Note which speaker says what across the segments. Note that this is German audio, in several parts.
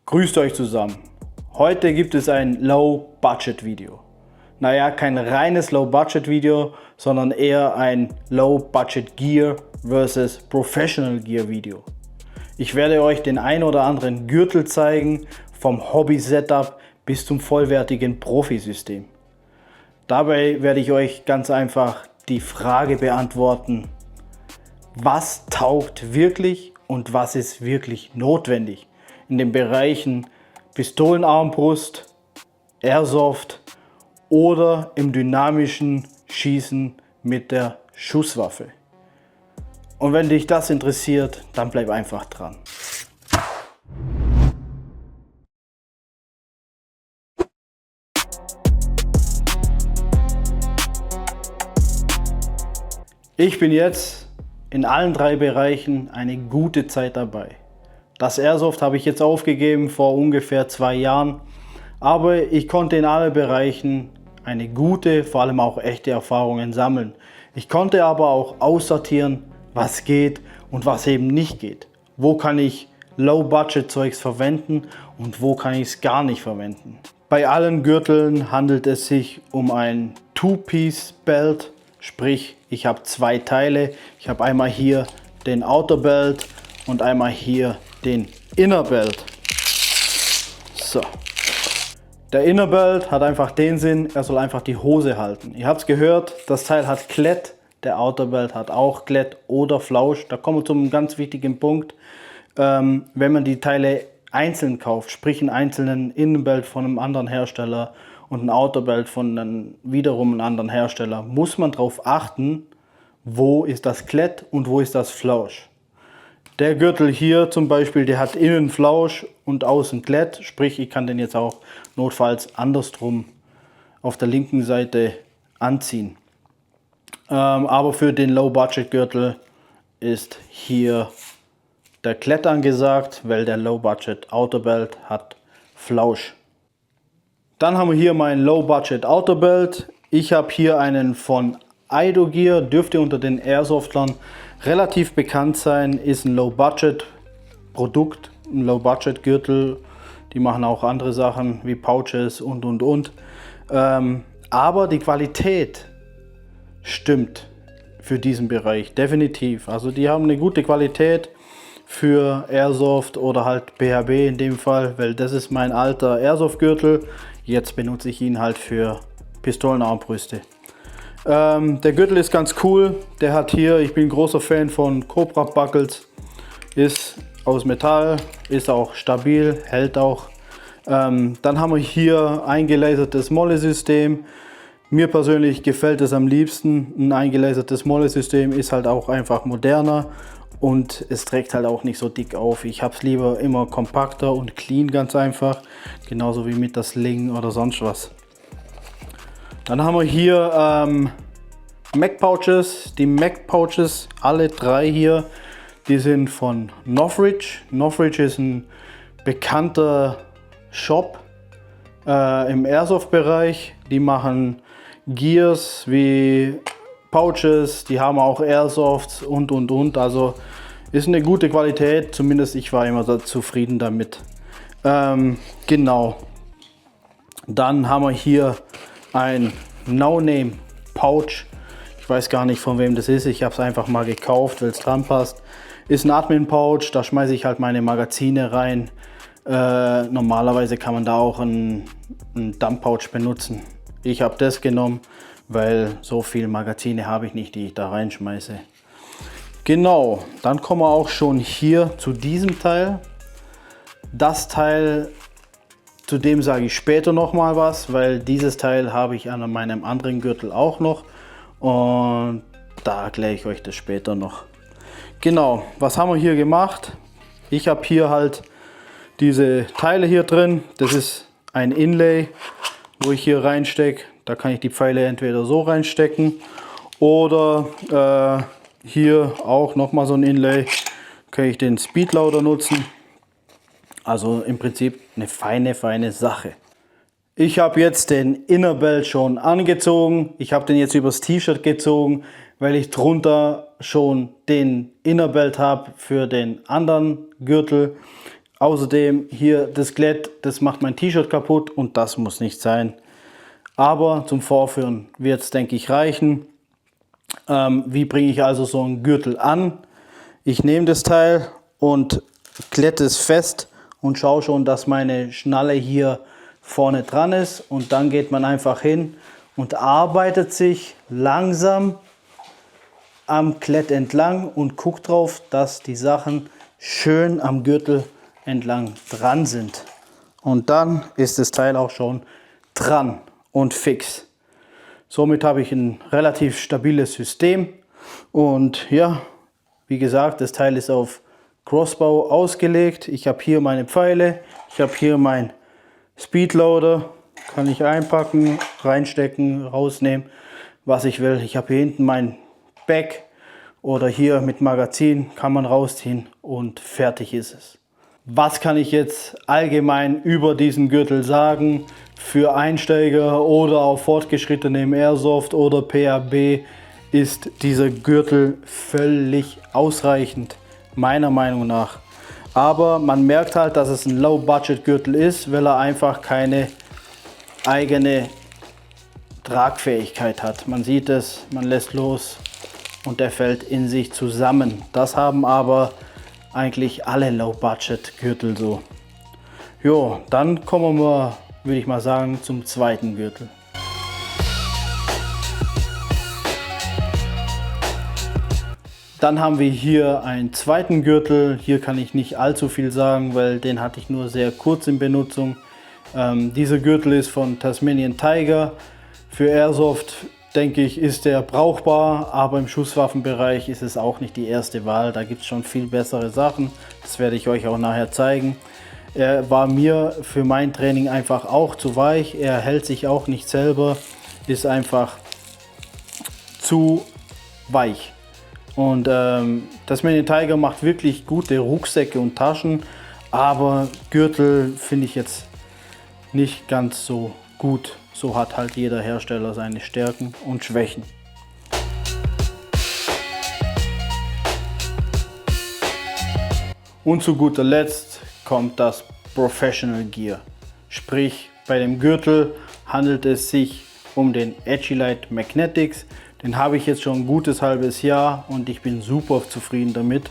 Speaker 1: Grüßt euch zusammen. Heute gibt es ein Low-Budget-Video. Naja, kein reines Low-Budget-Video, sondern eher ein Low-Budget-Gear versus Professional Gear Video. Ich werde euch den ein oder anderen Gürtel zeigen, vom Hobby-Setup bis zum vollwertigen Profi-System. Dabei werde ich euch ganz einfach die Frage beantworten, was taugt wirklich und was ist wirklich notwendig in den Bereichen Pistolenarmbrust, Airsoft oder im dynamischen Schießen mit der Schusswaffe. Und wenn dich das interessiert, dann bleib einfach dran. Ich bin jetzt in allen drei Bereichen eine gute Zeit dabei. Das Airsoft habe ich jetzt aufgegeben vor ungefähr 2 Jahren, aber ich konnte in allen Bereichen eine gute, vor allem auch echte Erfahrungen sammeln. Ich konnte aber auch aussortieren, was geht und was eben nicht geht. Wo kann ich Low-Budget-Zeugs verwenden und wo kann ich es gar nicht verwenden. Bei allen Gürteln handelt es sich um ein Two-Piece-Belt, sprich ich habe 2 Teile. Ich habe einmal hier den Outer Belt und einmal hier den Inner Belt. So. Der Inner Belt hat einfach den Sinn, er soll einfach die Hose halten. Ihr habt es gehört, das Teil hat Klett, der Outer Belt hat auch Klett oder Flausch. Da kommen wir zu einem ganz wichtigen Punkt. Wenn man die Teile einzeln kauft, sprich einen einzelnen Innenbelt von einem anderen Hersteller und ein Outer Belt von wiederum einem anderen Hersteller, muss man darauf achten, wo ist das Klett und wo ist das Flausch. Der Gürtel hier zum Beispiel, der hat innen Flausch und außen Klett, sprich ich kann den jetzt auch notfalls andersrum auf der linken Seite anziehen. Aber für den Low-Budget-Gürtel ist hier der Klett angesagt, weil der Low-Budget Outer Belt hat Flausch. Dann haben wir hier mein Low-Budget Outer Belt. Ich habe hier einen von Eido Gear, dürfte unter den Airsoftlern relativ bekannt sein, ist ein Low-Budget-Produkt, ein Low-Budget-Gürtel. Die machen auch andere Sachen wie Pouches und. Aber die Qualität stimmt für diesen Bereich definitiv. Also die haben eine gute Qualität für Airsoft oder halt BHB in dem Fall, weil das ist mein alter Airsoft-Gürtel. Jetzt benutze ich ihn halt für Pistolenarmbrüste. Der Gürtel ist ganz cool. Der hat hier, ich bin großer Fan von Cobra Buckles, ist aus Metall, ist auch stabil, hält auch. Dann haben wir hier eingelasertes Molle-System. Mir persönlich gefällt es am liebsten. Ein eingelasertes Molle-System ist halt auch einfach moderner und es trägt halt auch nicht so dick auf. Ich habe es lieber immer kompakter und clean, ganz einfach. Genauso wie mit der Sling oder sonst was. Dann haben wir hier Mag Pouches. Die Mag Pouches, alle 3 hier, die sind von Northridge. Northridge ist ein bekannter Shop im Airsoft-Bereich. Die machen Gears wie Pouches, die haben auch Airsofts und. Also ist eine gute Qualität, zumindest ich war immer so zufrieden damit. Genau. Dann haben wir hier ein No-Name Pouch. Ich weiß gar nicht, von wem das ist. Ich habe es einfach mal gekauft, weil es dran passt. Ist ein Admin Pouch, da schmeiße ich halt meine Magazine rein. Normalerweise kann man da auch einen Dump Pouch benutzen. Ich habe das genommen, weil so viele Magazine habe ich nicht, die ich da reinschmeiße. Genau, dann kommen wir auch schon hier zu diesem Teil. Das Teil, zu dem sage ich später noch mal was, weil dieses Teil habe ich an meinem anderen Gürtel auch noch und da erkläre ich euch das später noch. Genau, was haben wir hier gemacht? Ich habe hier halt diese Teile hier drin. Das ist ein Inlay, wo ich hier reinstecke. Da kann ich die Pfeile entweder so reinstecken oder hier auch noch mal so ein Inlay. Kann ich den Speedloader nutzen. Also im Prinzip eine feine Sache. Ich habe jetzt den Inner Belt schon angezogen. Ich habe den jetzt übers T-Shirt gezogen, weil ich drunter schon den Inner Belt habe für den anderen Gürtel. Außerdem hier das Klett, das macht mein T-Shirt kaputt und das muss nicht sein. Aber zum Vorführen wird es, denke ich, reichen. Wie bringe ich also so einen Gürtel an? Ich nehme das Teil und klette es fest und schaue schon, dass meine Schnalle hier vorne dran ist. Und dann geht man einfach hin und arbeitet sich langsam am Klett entlang und guckt drauf, dass die Sachen schön am Gürtel entlang dran sind. Und dann ist das Teil auch schon dran und fix. Somit habe ich ein relativ stabiles System. Und ja, wie gesagt, das Teil ist auf Crossbow ausgelegt. Ich habe hier meine Pfeile, ich habe hier mein Speedloader, kann ich einpacken, reinstecken, rausnehmen, was ich will. Ich habe hier hinten mein Back oder hier mit Magazin, kann man rausziehen und fertig ist es. Was kann ich jetzt allgemein über diesen Gürtel sagen? Für Einsteiger oder auch Fortgeschrittene im Airsoft oder PAB ist dieser Gürtel völlig ausreichend, meiner Meinung nach. Aber man merkt halt, dass es ein Low-Budget-Gürtel ist, weil er einfach keine eigene Tragfähigkeit hat. Man sieht es, man lässt los und der fällt in sich zusammen. Das haben aber eigentlich alle Low-Budget-Gürtel so. Jo, dann kommen wir, würde ich mal sagen, zum zweiten Gürtel. Dann haben wir hier einen zweiten Gürtel. Hier kann ich nicht allzu viel sagen, weil den hatte ich nur sehr kurz in Benutzung. Dieser Gürtel ist von Tasmanian Tiger. Für Airsoft, denke ich, ist der brauchbar, aber im Schusswaffenbereich ist es auch nicht die erste Wahl. Da gibt es schon viel bessere Sachen. Das werde ich euch auch nachher zeigen. Er war mir für mein Training einfach auch zu weich. Er hält sich auch nicht selber, ist einfach zu weich. Und Tasmanian Tiger macht wirklich gute Rucksäcke und Taschen, aber Gürtel finde ich jetzt nicht ganz so gut. So hat halt jeder Hersteller seine Stärken und Schwächen. Und zu guter Letzt kommt das Professional Gear. Sprich, bei dem Gürtel handelt es sich um den Agilite Magnetics. Den habe ich jetzt schon ein gutes halbes Jahr und ich bin super zufrieden damit.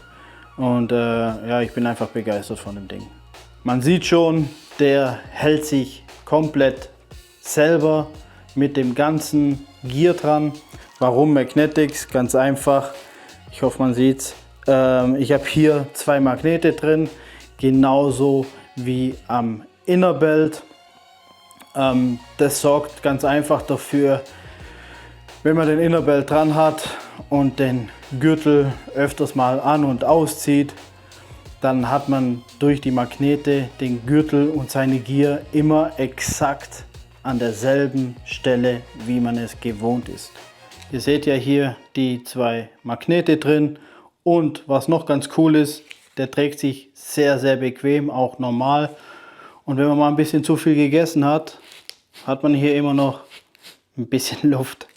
Speaker 1: Und ja, ich bin einfach begeistert von dem Ding. Man sieht schon, der hält sich komplett selber mit dem ganzen Gear dran. Warum Magnetics? Ganz einfach. Ich hoffe, man sieht es. Ich habe hier zwei Magnete drin, genauso wie am Innerbelt. Das sorgt ganz einfach dafür, wenn man den Innerbelt dran hat und den Gürtel öfters mal an- und auszieht, dann hat man durch die Magnete den Gürtel und seine Gear immer exakt an derselben Stelle, wie man es gewohnt ist. Ihr seht ja hier die zwei Magnete drin und was noch ganz cool ist, der trägt sich sehr, sehr bequem, auch normal. Und wenn man mal ein bisschen zu viel gegessen hat, hat man hier immer noch ein bisschen Luft.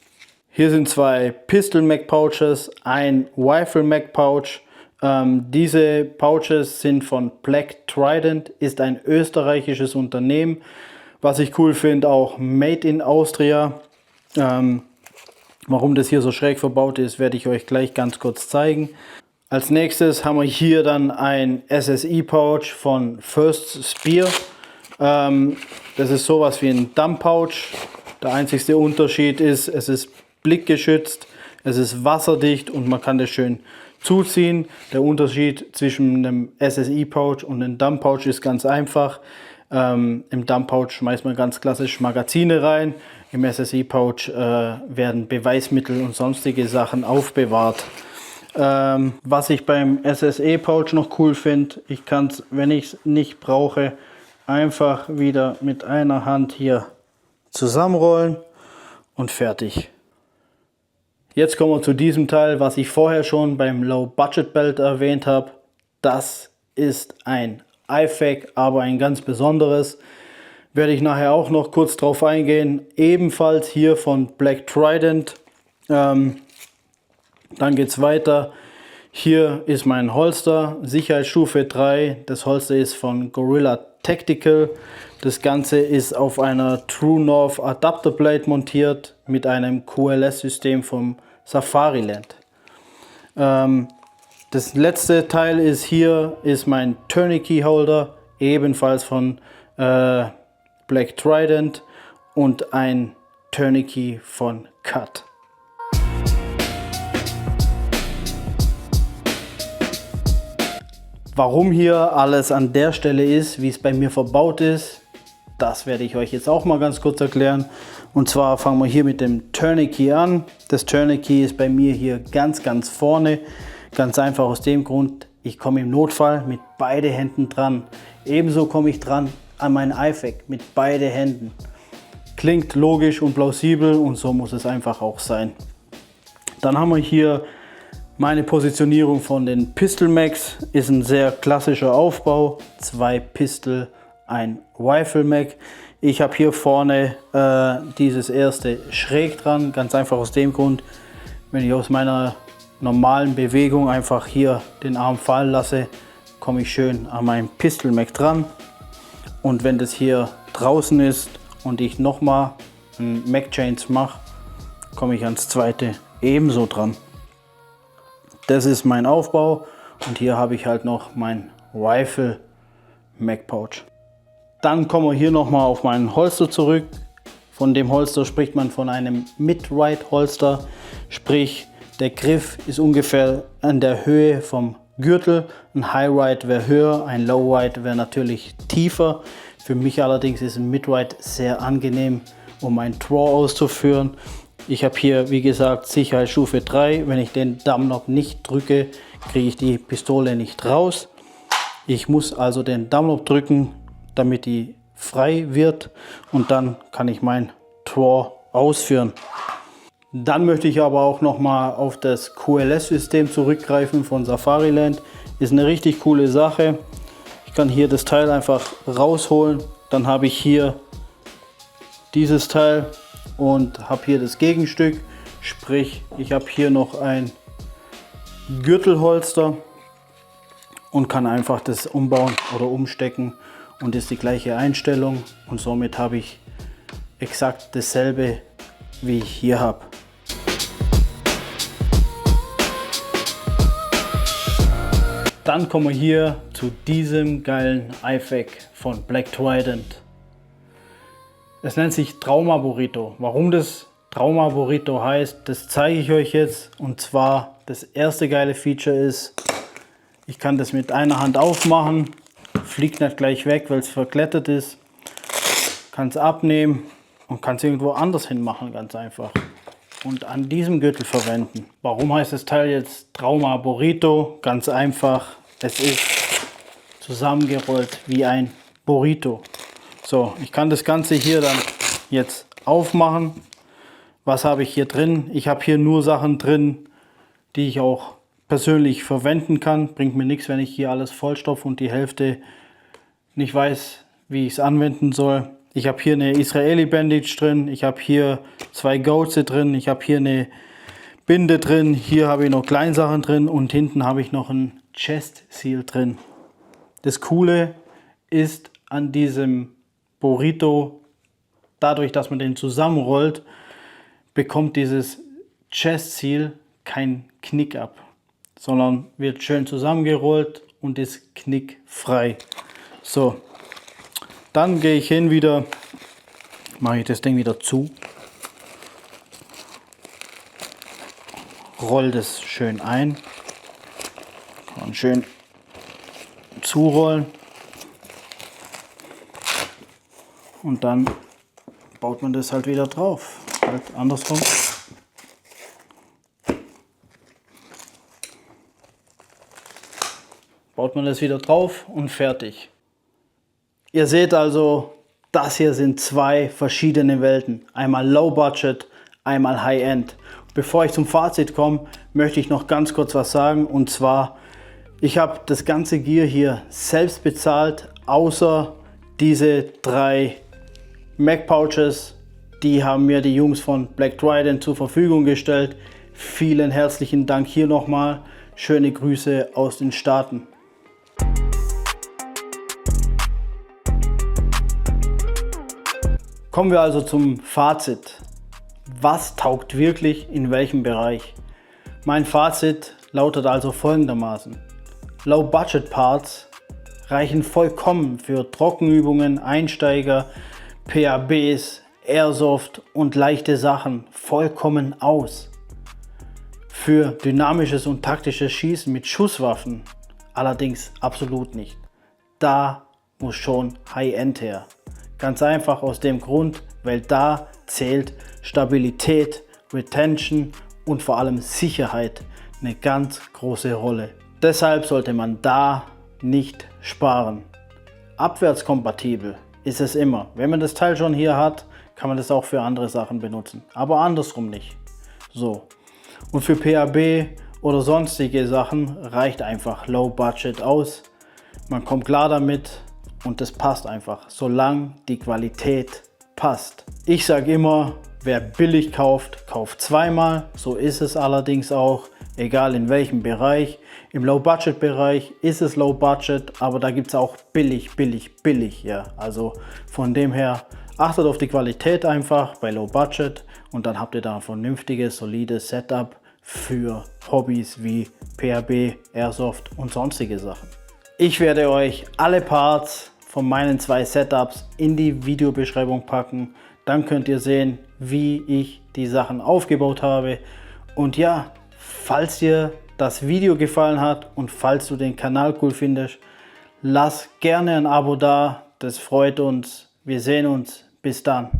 Speaker 1: Hier sind zwei Pistol Mag Pouches, ein Rifle Mag Pouch. Diese Pouches sind von Black Trident, ist ein österreichisches Unternehmen. Was ich cool finde, auch Made in Austria. Warum das hier so schräg verbaut ist, werde ich euch gleich ganz kurz zeigen. Als nächstes haben wir hier dann ein SSI Pouch von First Spear. Das ist sowas wie ein Dump Pouch. Der einzigste Unterschied ist, es ist blickgeschützt, es ist wasserdicht und man kann das schön zuziehen. Der Unterschied zwischen einem SSI Pouch und einem Dump Pouch ist ganz einfach. Im Dump Pouch schmeißt man ganz klassisch Magazine rein. Im SSI Pouch werden Beweismittel und sonstige Sachen aufbewahrt. Was ich beim SSE Pouch noch cool finde, ich kann es, wenn ich es nicht brauche, einfach wieder mit einer Hand hier zusammenrollen und fertig. Jetzt kommen wir zu diesem Teil, was ich vorher schon beim Low Budget Belt erwähnt habe. Das ist ein IFAK, aber ein ganz besonderes. Werde ich nachher auch noch kurz drauf eingehen. Ebenfalls hier von Black Trident. Dann geht es weiter. Hier ist mein Holster, Sicherheitsstufe 3. Das Holster ist von Gorilla Tactical. Das Ganze ist auf einer True North Adapter Plate montiert mit einem QLS-System vom Safariland. Das letzte Teil ist hier mein Tourniquet Holder, ebenfalls von Black Trident, und ein Tourniquet von Cut. Warum hier alles an der Stelle ist, wie es bei mir verbaut ist, das werde ich euch jetzt auch mal ganz kurz erklären. Und zwar fangen wir hier mit dem Tourniquet an. Das Tourniquet ist bei mir hier ganz vorne. Ganz einfach aus dem Grund, ich komme im Notfall mit beiden Händen dran. Ebenso komme ich dran an meinen IFAK mit beiden Händen. Klingt logisch und plausibel und so muss es einfach auch sein. Dann haben wir hier meine Positionierung von den Pistol Mags. Ist ein sehr klassischer Aufbau. 2 Pistol, ein Rifle Mag. Ich habe hier vorne dieses erste schräg dran. Ganz einfach aus dem Grund, wenn ich aus meiner normalen Bewegung einfach hier den Arm fallen lasse, komme ich schön an meinem Pistol Mag dran. Und wenn das hier draußen ist und ich nochmal einen Mag Change mache, komme ich ans zweite ebenso dran. Das ist mein Aufbau und hier habe ich halt noch mein Rifle Mag Pouch. Dann kommen wir hier nochmal auf meinen Holster zurück. Von dem Holster spricht man von einem Mid-Ride Holster, sprich der Griff ist ungefähr an der Höhe vom Gürtel. Ein High-Ride wäre höher, ein Low-Ride wäre natürlich tiefer. Für mich allerdings ist ein Mid-Ride sehr angenehm, um ein Draw auszuführen. Ich habe hier, wie gesagt, Sicherheitsstufe 3. Wenn ich den Dumb-Knob nicht drücke, kriege ich die Pistole nicht raus. Ich muss also den Dumb-Knob drücken, damit die frei wird, und dann kann ich mein Draw ausführen. Dann möchte ich aber auch noch mal auf das QLS-System zurückgreifen von Safariland. Ist eine richtig coole Sache. Ich kann hier das Teil einfach rausholen. Dann habe ich hier dieses Teil und habe hier das Gegenstück. Sprich, ich habe hier noch ein Gürtelholster und kann einfach das umbauen oder umstecken und ist die gleiche Einstellung. Und somit habe ich exakt dasselbe, wie ich hier habe. Dann kommen wir hier zu diesem geilen IFAK von Black Trident. Es nennt sich Trauma Burrito. Warum das Trauma Burrito heißt, das zeige ich euch jetzt. Und zwar, das erste geile Feature ist, ich kann das mit einer Hand aufmachen, fliegt nicht gleich weg, weil es verklettert ist. Kann es abnehmen und kann es irgendwo anders hin machen, ganz einfach. Und an diesem Gürtel verwenden. Warum heißt das Teil jetzt Trauma Burrito? Ganz einfach, es ist zusammengerollt wie ein Burrito. So, ich kann das Ganze hier dann jetzt aufmachen. Was habe ich hier drin? Ich habe hier nur Sachen drin, die ich auch persönlich verwenden kann. Bringt mir nichts, wenn ich hier alles vollstopfe und die Hälfte nicht weiß, wie ich es anwenden soll. Ich habe hier eine Israeli Bandage drin, ich habe hier 2 Goatse drin, ich habe hier eine Binde drin, hier habe ich noch Kleinsachen drin und hinten habe ich noch ein Chest Seal drin. Das Coole ist an diesem Burrito, dadurch, dass man den zusammenrollt, bekommt dieses Chest Seal kein Knick ab, sondern wird schön zusammengerollt und ist knickfrei. So, dann gehe ich hin wieder, mache ich das Ding wieder zu, roll das schön ein, kann schön zurollen und dann baut man das halt wieder drauf, halt andersrum. Baut man das wieder drauf und fertig. Ihr seht also, das hier sind 2 verschiedene Welten. Einmal Low Budget, einmal High End. Bevor ich zum Fazit komme, möchte ich noch ganz kurz was sagen. Und zwar, ich habe das ganze Gear hier selbst bezahlt, außer diese 3 Mag Pouches. Die haben mir die Jungs von Black Trident zur Verfügung gestellt. Vielen herzlichen Dank hier nochmal. Schöne Grüße aus den Staaten. Kommen wir also zum Fazit. Was taugt wirklich in welchem Bereich? Mein Fazit lautet also folgendermaßen. Low-Budget-Parts reichen vollkommen für Trockenübungen, Einsteiger, PABs, Airsoft und leichte Sachen vollkommen aus. Für dynamisches und taktisches Schießen mit Schusswaffen allerdings absolut nicht. Da muss schon High-End her. Ganz einfach aus dem Grund, weil da zählt Stabilität, Retention und vor allem Sicherheit eine ganz große Rolle. Deshalb sollte man da nicht sparen. Abwärtskompatibel ist es immer. Wenn man das Teil schon hier hat, kann man das auch für andere Sachen benutzen. Aber andersrum nicht. So. Und für PAB oder sonstige Sachen reicht einfach Low Budget aus. Man kommt klar damit und das passt einfach, solange die Qualität passt. Ich sage immer, wer billig kauft, kauft zweimal. So ist es allerdings auch, egal in welchem Bereich. Im Low-Budget-Bereich ist es Low-Budget, aber da gibt es auch billig. Ja. Also von dem her, achtet auf die Qualität einfach bei Low-Budget und dann habt ihr da ein vernünftiges, solides Setup für Hobbys wie PAB, Airsoft und sonstige Sachen. Ich werde euch alle Parts von meinen 2 Setups in die Videobeschreibung packen. Dann könnt ihr sehen, wie ich die Sachen aufgebaut habe. Und ja, falls dir das Video gefallen hat und falls du den Kanal cool findest, lass gerne ein Abo da. Das freut uns. Wir sehen uns. Bis dann.